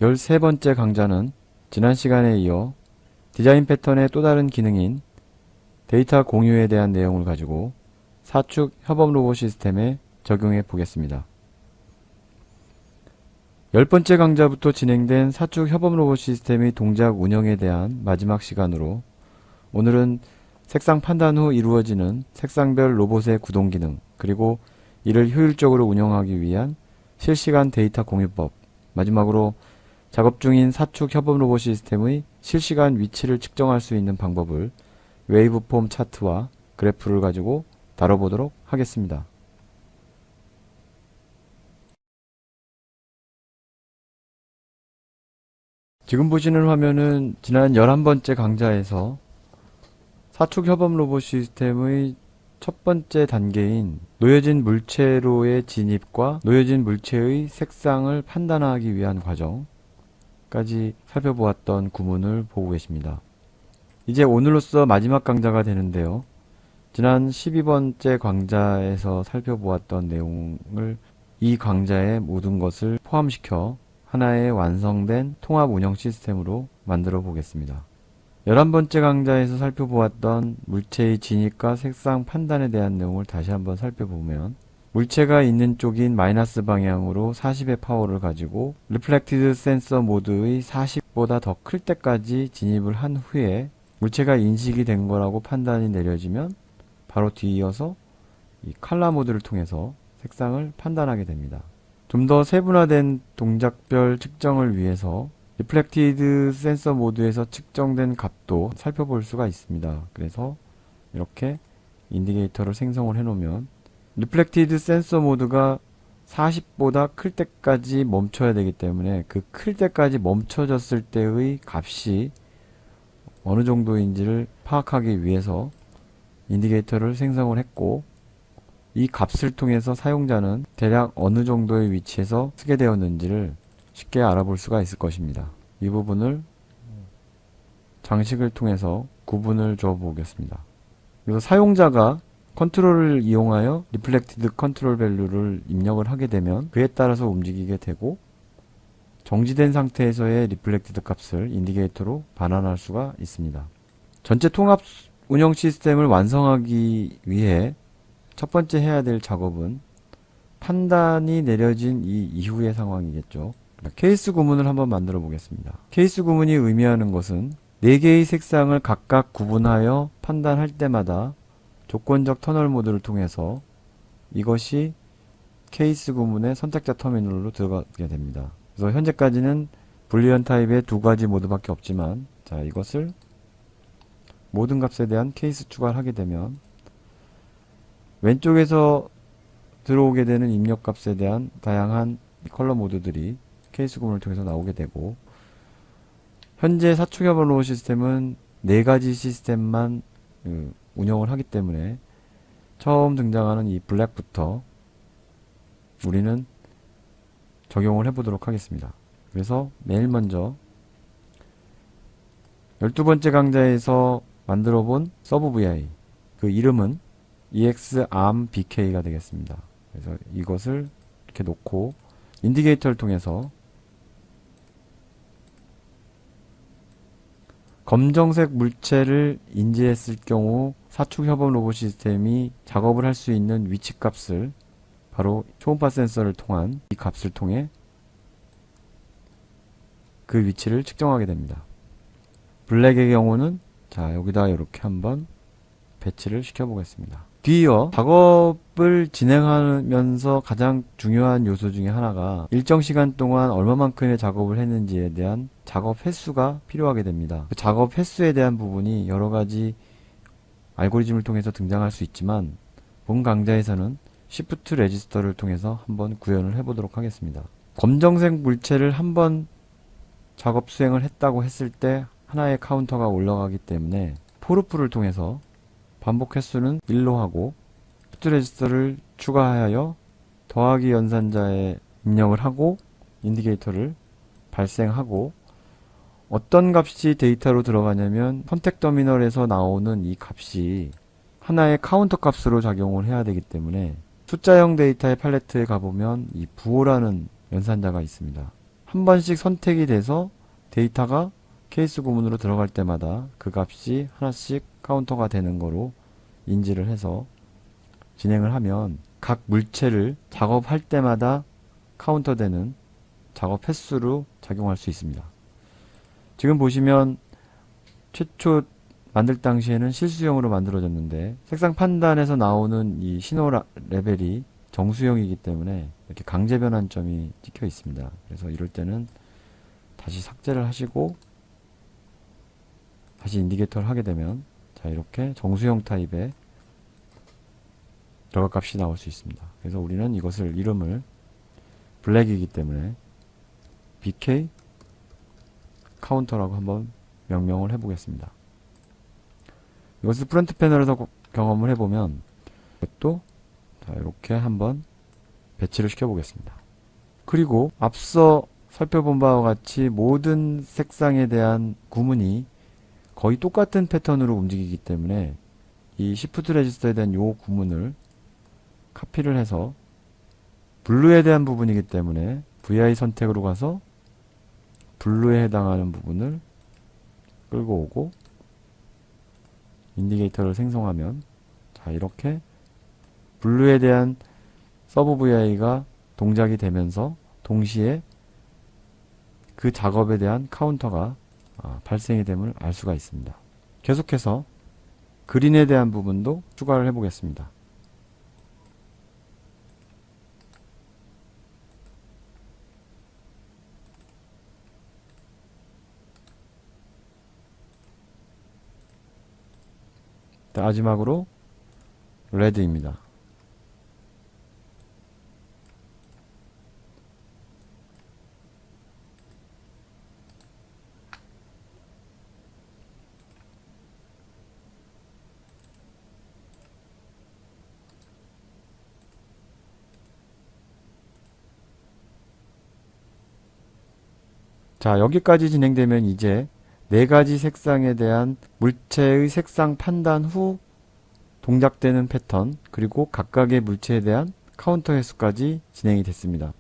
13번째 강좌는 지난 시간에 이어 디자인 패턴의 또 다른 기능인 데이터 공유에 대한 내용을 가지고 사축 협업 로봇 시스템에 적용해 보겠습니다. 10번째 강좌부터 진행된 사축 협업 로봇 시스템의 동작 운영에 대한 마지막 시간으로 오늘은 색상 판단 후 이루어지는 색상별 로봇의 구동 기능, 그리고 이를 효율적으로 운영하기 위한 실시간 데이터 공유법, 마지막으로 작업 중인 사축 협업 로봇 시스템의 실시간 위치를 측정할 수 있는 방법을 웨이브폼 차트와 그래프를 가지고 다뤄보도록 하겠습니다. 지금 보시는 화면은 지난 11번째 강좌에서 사축 협업 로봇 시스템의 첫 번째 단계인 놓여진 물체로의 진입과 놓여진 물체의 색상을 판단하기 위한 과정까지 살펴보았던 구문을 보고 계십니다. 이제 오늘로써 마지막 강좌가 되는데요. 지난 12번째 강좌에서 살펴보았던 내용을 이 강좌의 모든 것을 포함시켜 하나의 완성된 통합 운영 시스템으로 만들어 보겠습니다. 11번째 강좌에서 살펴보았던 물체의 진입과 색상 판단에 대한 내용을 다시 한번 살펴보면, 물체가 있는 쪽인 마이너스 방향으로 40의 파워를 가지고 리플렉티드 센서 모드의 40보다 더 클 때까지 진입을 한 후에 물체가 인식이 된 거라고 판단이 내려지면 바로 뒤이어서 이 칼라 모드를 통해서 색상을 판단하게 됩니다. 좀 더 세분화된 동작별 측정을 위해서 리플렉티드 센서 모드에서 측정된 값도 살펴볼 수가 있습니다. 그래서 이렇게 인디게이터를 생성을 해 놓으면 리플렉티드 센서 모드가 40보다 클 때까지 멈춰야 되기 때문에 그 클 때까지 멈춰졌을 때의 값이 어느 정도인지를 파악하기 위해서 인디게이터를 생성을 했고, 이 값을 통해서 사용자는 대략 어느 정도의 위치에서 쓰게 되었는지를 쉽게 알아볼 수가 있을 것입니다. 이 부분을 장식을 통해서 구분을 줘 보겠습니다. 그래서 사용자가 컨트롤을 이용하여 리플렉티드 컨트롤 밸류를 입력을 하게 되면 그에 따라서 움직이게 되고, 정지된 상태에서의 리플렉티드 값을 인디게이터로 반환할 수가 있습니다. 전체 통합 운영 시스템을 완성하기 위해 첫 번째 해야 될 작업은 판단이 내려진 이 이후의 상황이겠죠. 케이스 구문을 한번 만들어 보겠습니다. 케이스 구문이 의미하는 것은 4개의 색상을 각각 구분하여 판단할 때마다 조건적 터널 모드를 통해서 이것이 케이스 구문의 선택자 터미널로 들어가게 됩니다. 그래서 현재까지는 불리언 타입의 2가지 모드밖에 없지만, 자, 이것을 모든 값에 대한 케이스 추가를 하게 되면 왼쪽에서 들어오게 되는 입력 값에 대한 다양한 컬러 모드들이 케이스 구문을 통해서 나오게 되고, 현재 사축 협업 로봇 시스템은 4가지 시스템만 운영을 하기 때문에 처음 등장하는 이 블랙부터 우리는 적용을 해보도록 하겠습니다. 그래서 제일 먼저 12번째 강좌에서 만들어 본 서브 VI, 그 이름은 EXARM-BK가 되겠습니다. 그래서 이것을 이렇게 놓고 인디게이터를 통해서 검정색 물체를 인지했을 경우 사축 협업 로봇 시스템이 작업을 할 수 있는 위치 값을 바로 초음파 센서를 통한 이 값을 통해 그 위치를 측정하게 됩니다. 블랙의 경우는 자, 여기다 이렇게 한번 배치를 시켜 보겠습니다. 뒤이어 작업을 진행하면서 가장 중요한 요소 중에 하나가 일정 시간 동안 얼마만큼의 작업을 했는지에 대한 작업 횟수가 필요하게 됩니다. 그 작업 횟수에 대한 부분이 여러가지 알고리즘을 통해서 등장할 수 있지만, 본 강좌에서는 Shift 레지스터를 통해서 한번 구현을 해보도록 하겠습니다. 검정색 물체를 한번 작업 수행을 했다고 했을 때 하나의 카운터가 올라가기 때문에 포르프를 통해서 반복 횟수는 1로 하고, Shift 레지스터를 추가하여 더하기 연산자에 입력을 하고 인디게이터를 발생하고, 어떤 값이 데이터로 들어가냐면 선택 터미널에서 나오는 이 값이 하나의 카운터 값으로 작용을 해야 되기 때문에 숫자형 데이터의 팔레트에 가보면 이 부호라는 연산자가 있습니다. 한 번씩 선택이 돼서 데이터가 케이스 구문으로 들어갈 때마다 그 값이 하나씩 카운터가 되는 거로 인지를 해서 진행을 하면 각 물체를 작업할 때마다 카운터 되는 작업 횟수로 작용할 수 있습니다. 지금 보시면 최초 만들 당시에는 실수형으로 만들어졌는데 색상 판단에서 나오는 이 신호 레벨이 정수형이기 때문에 이렇게 강제 변환점이 찍혀 있습니다. 그래서 이럴 때는 다시 삭제를 하시고 다시 인디케이터를 하게 되면 자, 이렇게 정수형 타입의 결과 값이 나올 수 있습니다. 그래서 우리는 이것을 이름을 블랙이기 때문에 BK 카운터라고 한번 명명을 해보겠습니다. 이것을 프론트 패널에서 경험을 해보면 이것도 자, 이렇게 한번 배치를 시켜보겠습니다. 그리고 앞서 살펴본 바와 같이 모든 색상에 대한 구문이 거의 똑같은 패턴으로 움직이기 때문에 이 Shift 레지스터에 대한 요 구문을 카피를 해서 블루에 대한 부분이기 때문에 VI 선택으로 가서 블루에 해당하는 부분을 끌고 오고 인디케이터를 생성하면 자, 이렇게 블루에 대한 서브 VI가 동작이 되면서 동시에 그 작업에 대한 카운터가 발생이 됨을 알 수가 있습니다. 계속해서 그린에 대한 부분도 추가를 해보겠습니다. 마지막으로 레드입니다. 자, 여기까지 진행되면 이제 네 가지 색상에 대한 물체의 색상 판단 후 동작되는 패턴, 그리고 각각의 물체에 대한 카운터 횟수까지 진행이 됐습니다.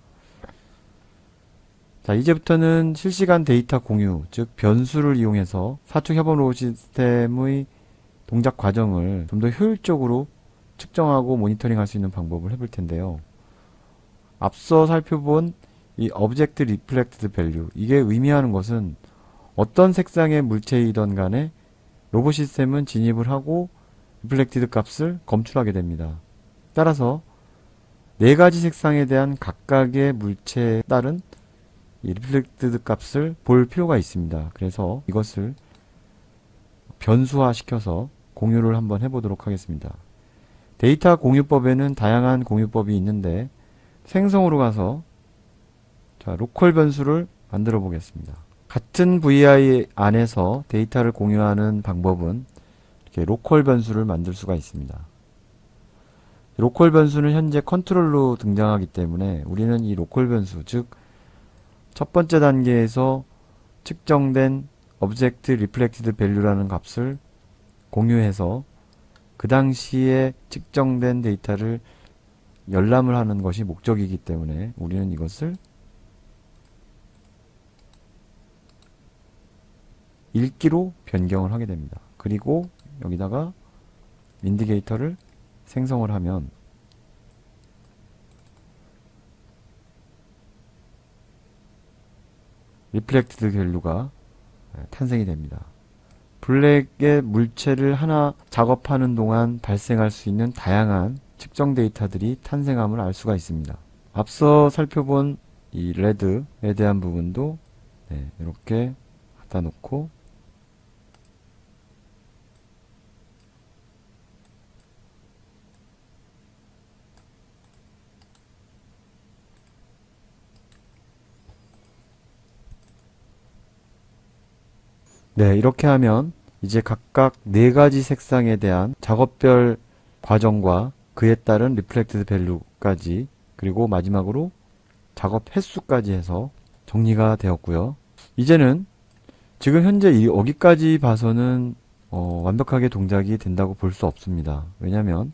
자, 이제부터는 실시간 데이터 공유, 즉 변수를 이용해서 사축 협업 로봇 시스템의 동작 과정을 좀 더 효율적으로 측정하고 모니터링 할 수 있는 방법을 해볼 텐데요. 앞서 살펴본 이 Object Reflected Value, 이게 의미하는 것은 어떤 색상의 물체이든 간에 로봇 시스템은 진입을 하고 리플렉티드 값을 검출하게 됩니다. 따라서 네 가지 색상에 대한 각각의 물체에 따른 이 리플렉티드 값을 볼 필요가 있습니다. 그래서 이것을 변수화 시켜서 공유를 한번 해보도록 하겠습니다. 데이터 공유법에는 다양한 공유법이 있는데 생성으로 가서 자, 로컬 변수를 만들어 보겠습니다. 같은 VI 안에서 데이터를 공유하는 방법은 이렇게 로컬 변수를 만들 수가 있습니다. 로컬 변수는 현재 컨트롤로 등장하기 때문에 우리는 이 로컬 변수, 즉 첫 번째 단계에서 측정된 Object Reflected Value라는 값을 공유해서 그 당시에 측정된 데이터를 열람을 하는 것이 목적이기 때문에 우리는 이것을 읽기로 변경을 하게 됩니다. 그리고 여기다가 인디케이터를 생성을 하면 리플렉티드 밸류가 탄생이 됩니다. 블랙의 물체를 하나 작업하는 동안 발생할 수 있는 다양한 측정 데이터들이 탄생함을 알 수가 있습니다. 앞서 살펴본 이 레드에 대한 부분도 이렇게 갖다 놓고 이렇게 하면 이제 각각 네 가지 색상에 대한 작업별 과정과 그에 따른 리플렉티드 밸류까지, 그리고 마지막으로 작업 횟수까지 해서 정리가 되었고요. 이제는 지금 현재 여기까지 봐서는 완벽하게 동작이 된다고 볼 수 없습니다. 왜냐하면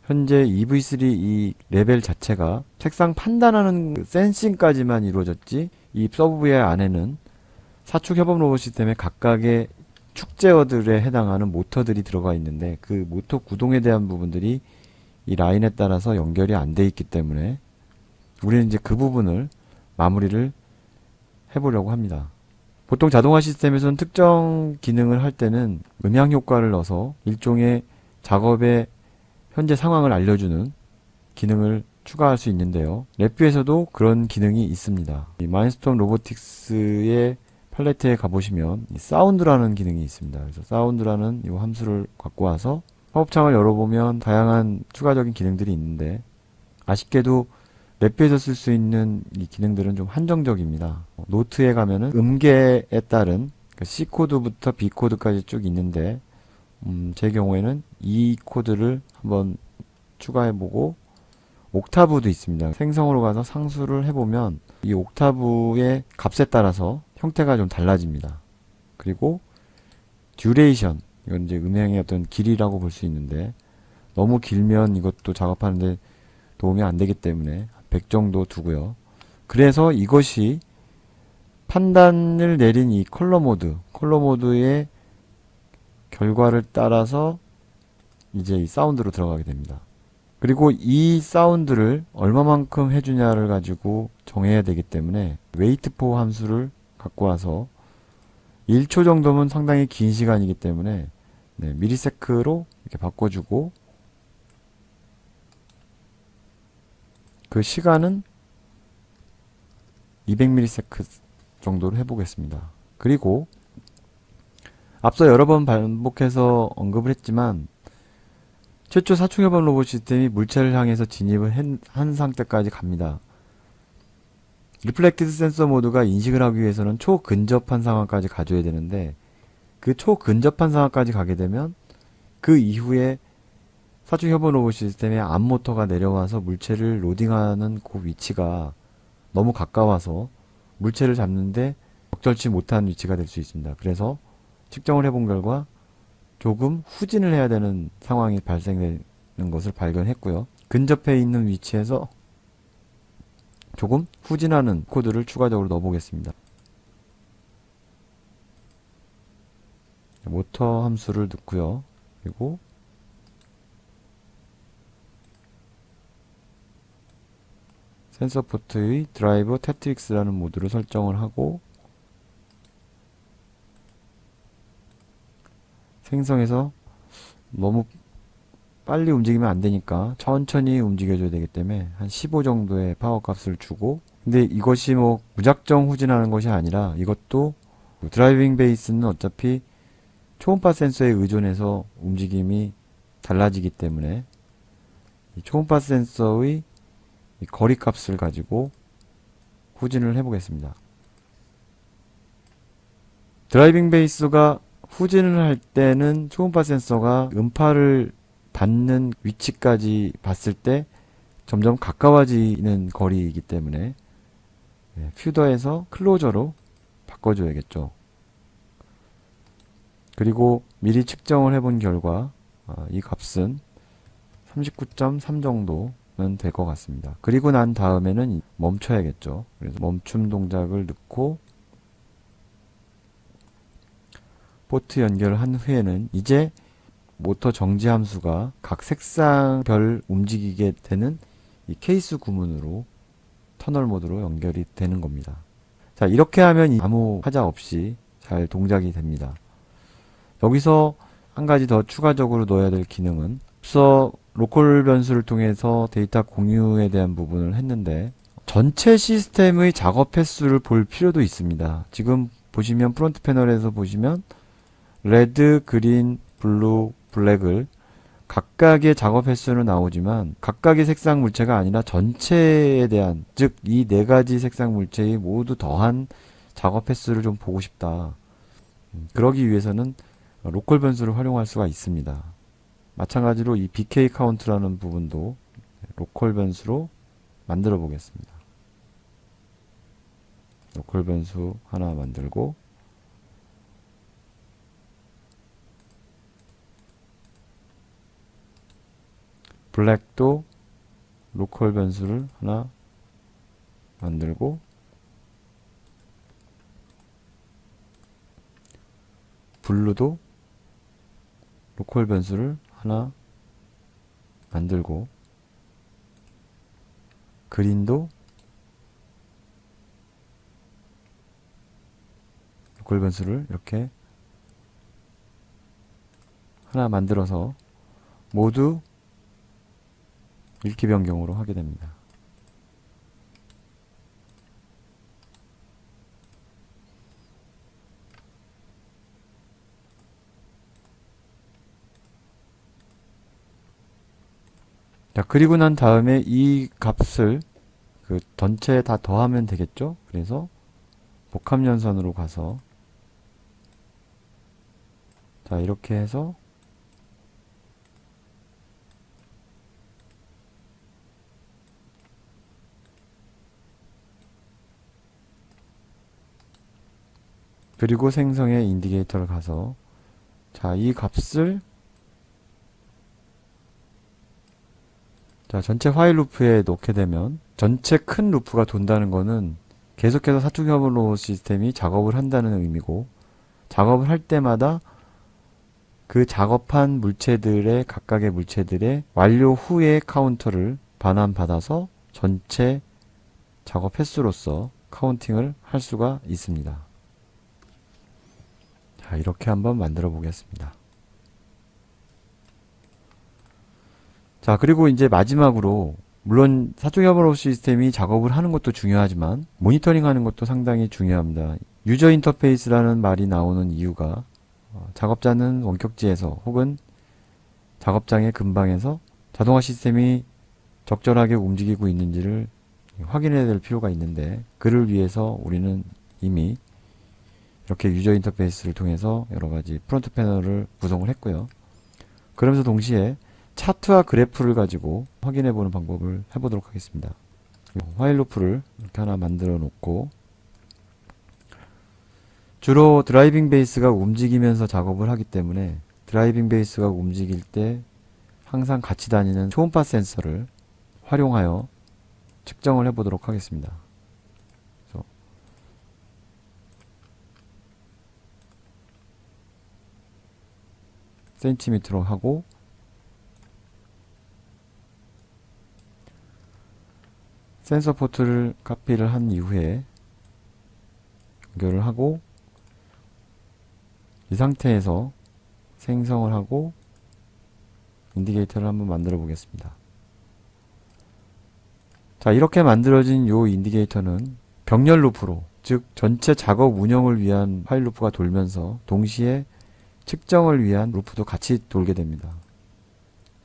현재 EV3 이 레벨 자체가 색상 판단하는 그 센싱까지만 이루어졌지, 이 서브 VI 안에는 사축 협업 로봇 시스템의 각각의 축제어들에 해당하는 모터들이 들어가 있는데, 그 모터 구동에 대한 부분들이 이 라인에 따라서 연결이 안 돼 있기 때문에 우리는 이제 그 부분을 마무리를 해보려고 합니다. 보통 자동화 시스템에서는 특정 기능을 할 때는 음향 효과를 넣어서 일종의 작업의 현재 상황을 알려주는 기능을 추가할 수 있는데요. 랩뷰에서도 그런 기능이 있습니다. 이 마인스톰 로보틱스의 팔레트에 가보시면 이 사운드라는 기능이 있습니다. 그래서 사운드라는 이 함수를 갖고 와서 협업창을 열어보면 다양한 추가적인 기능들이 있는데, 아쉽게도 랩뷰에서 쓸 수 있는 이 기능들은 좀 한정적입니다. 노트에 가면은 음계에 따른 C 코드부터 B 코드까지 쭉 있는데, 제 경우에는 이 코드를 한번 추가해보고, 옥타브도 있습니다. 생성으로 가서 상수를 해보면 이 옥타브의 값에 따라서 형태가 좀 달라집니다. 그리고 듀레이션, 이건 이제 음향의 어떤 길이라고 볼 수 있는데, 너무 길면 이것도 작업하는데 도움이 안 되기 때문에 100 정도 두고요. 그래서 이것이 판단을 내린 이 컬러 모드의 결과를 따라서 이제 이 사운드로 들어가게 됩니다. 그리고 이 사운드를 얼마만큼 해주냐를 가지고 정해야 되기 때문에 웨이트4 함수를 갖고 와서 1초 정도면 상당히 긴 시간이기 때문에 미리세크로 이렇게 바꿔주고, 그 시간은 200ms 정도로 해보겠습니다. 그리고 앞서 여러 번 반복해서 언급을 했지만, 최초 사축협업 로봇 시스템이 물체를 향해서 진입을 한 상태까지 갑니다. 리플렉티드 센서 모드가 인식을 하기 위해서는 초근접한 상황까지 가져야 되는데, 그 초근접한 상황까지 가게 되면 그 이후에 사축협업 로봇 시스템의 앞모터가 내려와서 물체를 로딩하는 그 위치가 너무 가까워서 물체를 잡는데 적절치 못한 위치가 될 수 있습니다. 그래서 측정을 해본 결과 조금 후진을 해야 되는 상황이 발생되는 것을 발견했고요. 근접해 있는 위치에서 조금 후진하는 코드를 추가적으로 넣어보겠습니다. 모터 함수를 넣고요. 그리고 센서 포트의 드라이버 테트릭스라는 모드를 설정을 하고, 생성해서 너무 빨리 움직이면 안 되니까 천천히 움직여줘야 되기 때문에 한 15 정도의 파워 값을 주고, 근데 이것이 뭐 무작정 후진하는 것이 아니라, 이것도 드라이빙 베이스는 어차피 초음파 센서에 의존해서 움직임이 달라지기 때문에 이 초음파 센서의 이 거리 값을 가지고 후진을 해보겠습니다. 드라이빙 베이스가 후진을 할 때는 초음파 센서가 음파를 닿는 위치까지 봤을 때 점점 가까워지는 거리이기 때문에 퓨더에서 클로저로 바꿔줘야겠죠. 그리고 미리 측정을 해본 결과 이 값은 39.3 정도는 될 것 같습니다. 그리고 난 다음에는 멈춰야겠죠. 그래서 멈춤 동작을 넣고 포트 연결을 한 후에는 이제 모터 정지 함수가 각 색상별 움직이게 되는 이 케이스 구문으로 터널 모드로 연결이 되는 겁니다. 자, 이렇게 하면 아무 하자 없이 잘 동작이 됩니다. 여기서 한 가지 더 추가적으로 넣어야 될 기능은, 앞서 로컬 변수를 통해서 데이터 공유에 대한 부분을 했는데, 전체 시스템의 작업 횟수를 볼 필요도 있습니다. 지금 보시면 프론트 패널에서 보시면 레드, 그린, 블루, 블랙을 각각의 작업 횟수는 나오지만 각각의 색상 물체가 아니라 전체에 대한, 즉 이 네 가지 색상 물체의 모두 더한 작업 횟수를 좀 보고 싶다. 그러기 위해서는 로컬 변수를 활용할 수가 있습니다. 마찬가지로 이 BK 카운트라는 부분도 로컬 변수로 만들어 보겠습니다. 로컬 변수 하나 만들고, 블랙도 로컬 변수를 하나 만들고, 블루도 로컬 변수를 하나 만들고, 그린도 로컬 변수를 이렇게 하나 만들어서 모두 읽기 변경으로 하게 됩니다. 자, 그리고 난 다음에 이 값을 그 전체에 다 더하면 되겠죠? 그래서 복합연산으로 가서, 자, 이렇게 해서 그리고 생성의 인디게이터를 가서, 자, 이 값을, 자, 전체 화일 루프에 놓게 되면 전체 큰 루프가 돈다는 거는 계속해서 사축 협업 로봇 시스템이 작업을 한다는 의미고, 작업을 할 때마다 그 작업한 물체들의 각각의 물체들의 완료 후의 카운터를 반환받아서 전체 작업 횟수로서 카운팅을 할 수가 있습니다. 자, 이렇게 한번 만들어 보겠습니다. 자, 그리고 이제 마지막으로, 물론 사축 협업 시스템이 작업을 하는 것도 중요하지만 모니터링 하는 것도 상당히 중요합니다. 유저 인터페이스라는 말이 나오는 이유가, 작업자는 원격지에서 혹은 작업장의 근방에서 자동화 시스템이 적절하게 움직이고 있는지를 확인해야 될 필요가 있는데, 그를 위해서 우리는 이미 이렇게 유저 인터페이스를 통해서 여러가지 프론트 패널을 구성을 했고요. 그러면서 동시에 차트와 그래프를 가지고 확인해 보는 방법을 해보도록 하겠습니다. 화일 루프를 이렇게 하나 만들어 놓고, 주로 드라이빙 베이스가 움직이면서 작업을 하기 때문에 드라이빙 베이스가 움직일 때 항상 같이 다니는 초음파 센서를 활용하여 측정을 해보도록 하겠습니다. 그래서 센티미터로 하고, 센서 포트를 카피를 한 이후에 연결을 하고, 이 상태에서 생성을 하고 인디게이터를 한번 만들어 보겠습니다. 자, 이렇게 만들어진 요 인디게이터는 병렬 루프로, 즉 전체 작업 운영을 위한 화일 루프가 돌면서 동시에 측정을 위한 루프도 같이 돌게 됩니다.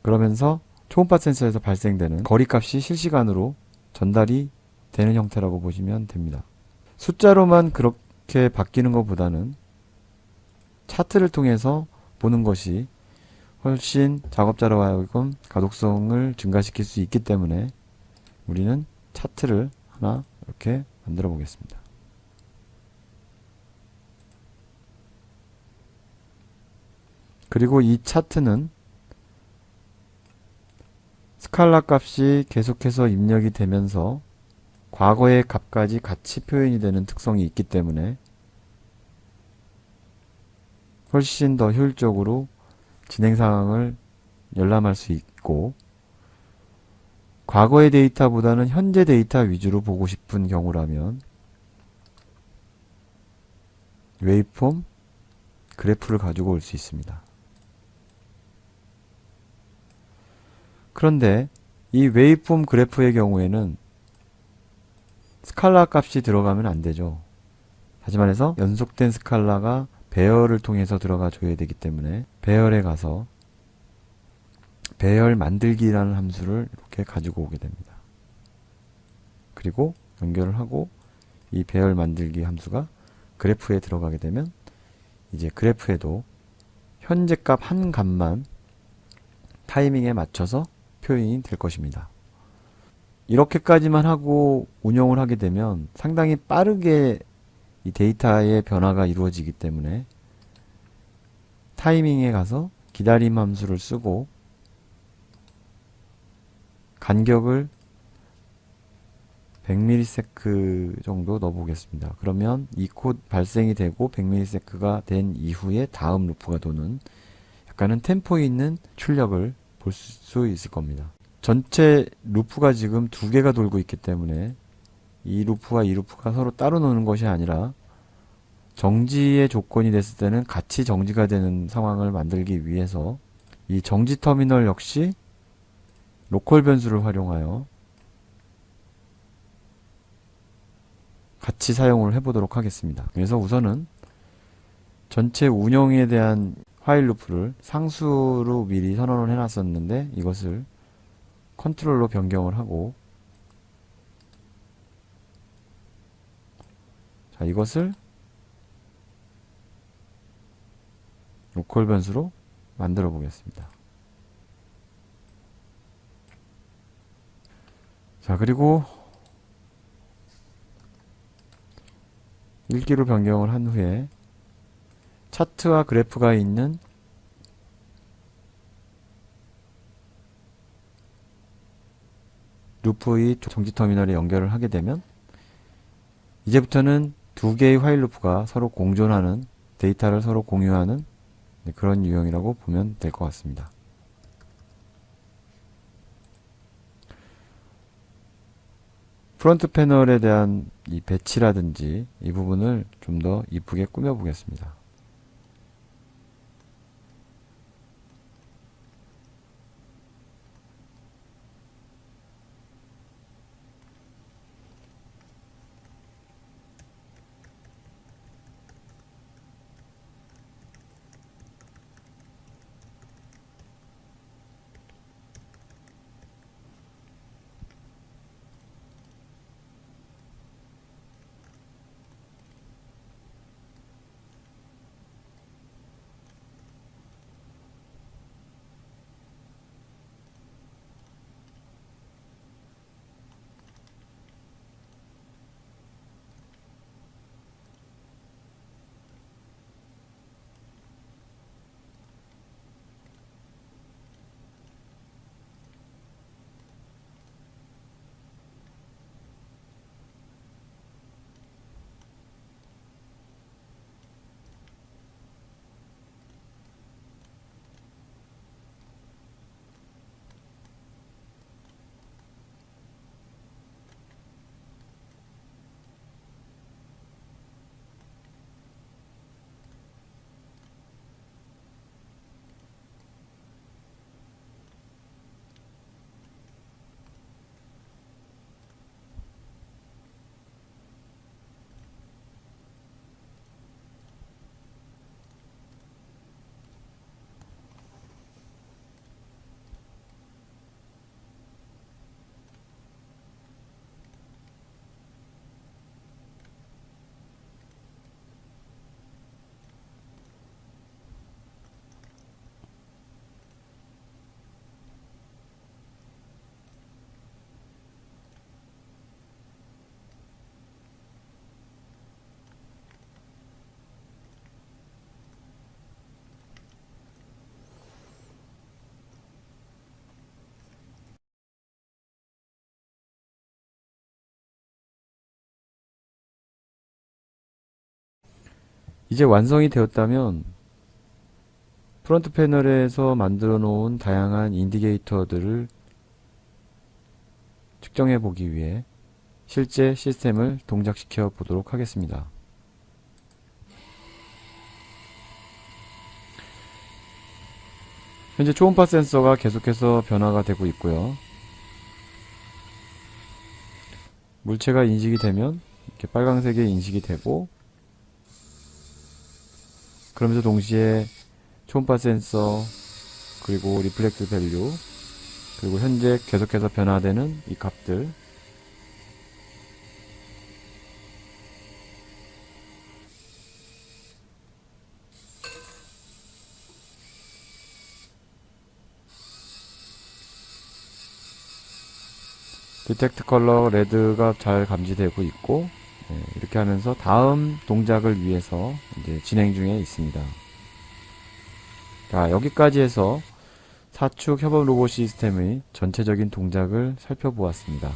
그러면서 초음파 센서에서 발생되는 거리값이 실시간으로 전달이 되는 형태라고 보시면 됩니다. 숫자로만 그렇게 바뀌는 것보다는 차트를 통해서 보는 것이 훨씬 작업자로 하여금 가독성을 증가시킬 수 있기 때문에 우리는 차트를 하나 이렇게 만들어 보겠습니다. 그리고 이 차트는 스칼라 값이 계속해서 입력이 되면서 과거의 값까지 같이 표현이 되는 특성이 있기 때문에 훨씬 더 효율적으로 진행 상황을 열람할 수 있고, 과거의 데이터보다는 현재 데이터 위주로 보고 싶은 경우라면 웨이폼 그래프를 가지고 올 수 있습니다. 그런데 이 웨이폼 그래프의 경우에는 스칼라 값이 들어가면 안 되죠. 다시 말해서 연속된 스칼라가 배열을 통해서 들어가 줘야 되기 때문에 배열에 가서 배열 만들기라는 함수를 이렇게 가지고 오게 됩니다. 그리고 연결을 하고 이 배열 만들기 함수가 그래프에 들어가게 되면 이제 그래프에도 현재 값 한 값만 타이밍에 맞춰서 표현이 될 것입니다. 이렇게까지만 하고 운영을 하게 되면 상당히 빠르게 이 데이터의 변화가 이루어지기 때문에 타이밍에 가서 기다림 함수를 쓰고 간격을 100ms 정도 넣어보겠습니다. 그러면 이 코 발생이 되고 100ms가 된 이후에 다음 루프가 도는 약간은 템포 있는 출력을 볼 수 있을 겁니다. 전체 루프가 지금 두 개가 돌고 있기 때문에 이 루프와 이 루프가 서로 따로 노는 것이 아니라 정지의 조건이 됐을 때는 같이 정지가 되는 상황을 만들기 위해서 이 정지 터미널 역시 로컬 변수를 활용하여 같이 사용을 해보도록 하겠습니다. 그래서 우선은 전체 운영에 대한 화일 루프를 상수로 미리 선언을 해놨었는데 이것을 컨트롤로 변경을 하고, 자, 이것을 로컬 변수로 만들어 보겠습니다. 자, 그리고 1기로 변경을 한 후에 차트와 그래프가 있는 루프의 정지 터미널에 연결을 하게 되면 이제부터는 두 개의 화일 루프가 서로 공존하는, 데이터를 서로 공유하는 그런 유형이라고 보면 될 것 같습니다. 프론트 패널에 대한 이 배치라든지 이 부분을 좀 더 이쁘게 꾸며 보겠습니다. 이제 완성이 되었다면 프론트 패널에서 만들어 놓은 다양한 인디게이터들을 측정해 보기 위해 실제 시스템을 동작시켜 보도록 하겠습니다. 현재 초음파 센서가 계속해서 변화가 되고 있고요. 물체가 인식이 되면 이렇게 빨강색에 인식이 되고, 그러면서 동시에 초음파 센서, 그리고 리플렉트 밸류, 그리고 현재 계속해서 변화되는 이 값들, 디텍트 컬러 레드가 잘 감지되고 있고, 이렇게 하면서 다음 동작을 위해서 이제 진행 중에 있습니다. 자, 여기까지 해서 사축 협업 로봇 시스템의 전체적인 동작을 살펴보았습니다.